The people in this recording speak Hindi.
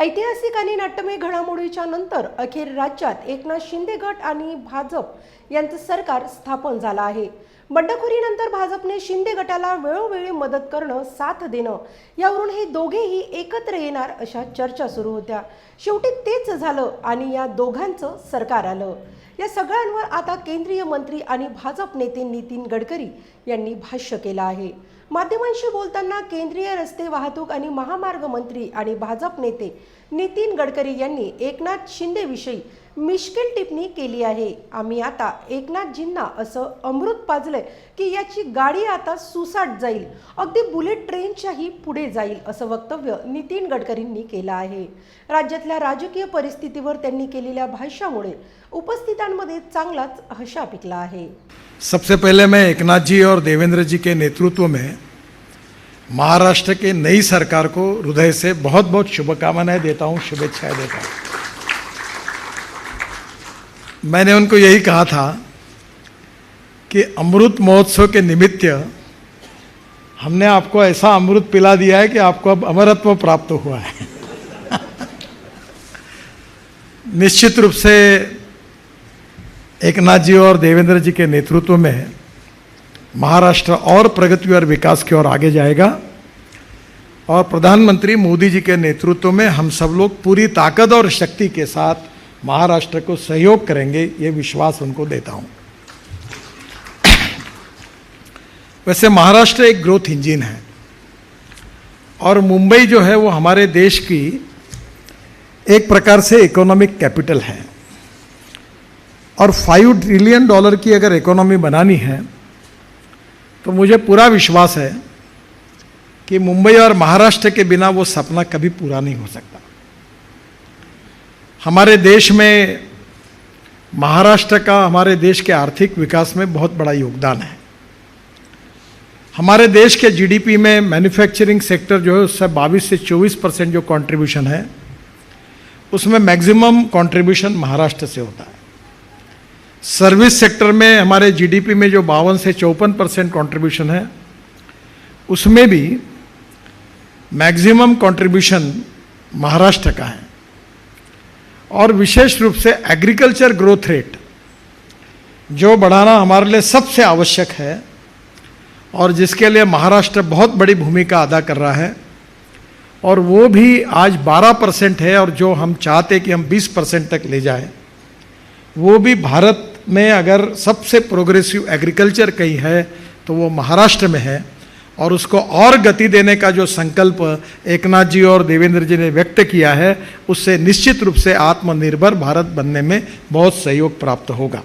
ऐतिहासिक आणि नाट्यमय घडामोडीच्या नंतर अखेर राज्यात एकनाथ शिंदे गट आणि भाजप यांचं सरकार स्थापन झालं आहे। बंडखोरीनंतर भाजपने शिंदे गटाला वेळोवेळी मदत करणं, साथ देणं यावरून हे दोघेही एकत्र येणार अशा चर्चा सुरू होत्या। शेवटी तेच झालं आणि या दोघांचं सरकार आलं। या सगळ्यांवर आता केंद्रीय मंत्री आणि भाजप नेते नितीन गडकरी यांनी भाष्य केलं आहे। माध्यमांशी बोलताना केंद्रीय रस्ते वाहतूक आणि महामार्ग मंत्री आणि भाजप नेते नितीन गडकरी यांनी एकनाथ शिंदे विषयी मिश्किल टिप्पणी केली आहे। आम्ही आता एकनाथजींना असं अमृत पाजलंय की याची गाडी आता सुसाट जाईल, अगदी बुलेट ट्रेनच्याही पुढे जाईल असं वक्तव्य नितीन गडकरींनी केलं आहे। राज्यातल्या राजकीय परिस्थितीवर त्यांनी केलेल्या भाष्यामुळे उपस्थितांमध्ये चांगलाच हशा पिकला आहे। सबसे पहले मैं एकनाथ जी और देवेंद्र जी के नेतृत्व में महाराष्ट्र के नई सरकार को हृदय से बहुत बहुत शुभकामनाएं देता हूं, शुभेच्छाएं देता हूं। मैंने उनको यही कहा था कि अमृत महोत्सव के निमित्त हमने आपको ऐसा अमृत पिला दिया है कि आपको अब अमरत्व प्राप्त हुआ है। निश्चित रूप से एकनाथ जी और देवेंद्र जी के नेतृत्व में महाराष्ट्र और प्रगति और विकास की ओर आगे जाएगा और प्रधानमंत्री मोदी जी के नेतृत्व में हम सब लोग पूरी ताकत और शक्ति के साथ महाराष्ट्र को सहयोग करेंगे, ये विश्वास उनको देता हूं। वैसे महाराष्ट्र एक ग्रोथ इंजन है और मुंबई जो है वो हमारे देश की एक प्रकार से इकोनॉमिक कैपिटल है और $5 ट्रिलियन की अगर इकोनॉमी बनानी है तो मुझे पूरा विश्वास है कि मुंबई और महाराष्ट्र के बिना वो सपना कभी पूरा नहीं हो सकता। हमारे देश में महाराष्ट्र का हमारे देश के आर्थिक विकास में बहुत बड़ा योगदान है। हमारे देश के जीडीपी में मैन्युफैक्चरिंग सेक्टर जो है उससे 22 से 24% जो कंट्रीब्यूशन है उसमें मैक्सिमम कंट्रीब्यूशन महाराष्ट्र से होता है। सर्विस सेक्टर में हमारे जीडीपी में जो 52 से 54% कंट्रीब्यूशन है उसमें भी मैक्सिमम कंट्रीब्यूशन महाराष्ट्र का है और विशेष रूप से एग्रीकल्चर ग्रोथ रेट जो बढ़ाना हमारे लिए सबसे आवश्यक है और जिसके लिए महाराष्ट्र बहुत बड़ी भूमिका अदा कर रहा है और वो भी आज 12% है और जो हम चाहते कि हम 20% तक ले जाएं, वो भी भारत में अगर सबसे प्रोग्रेसिव एग्रीकल्चर कहीं है तो वो महाराष्ट्र में है और उसको और गति देने का जो संकल्प एकनाथ जी और देवेंद्र जी ने व्यक्त किया है उससे निश्चित रूप से आत्मनिर्भर भारत बनने में बहुत सहयोग प्राप्त होगा।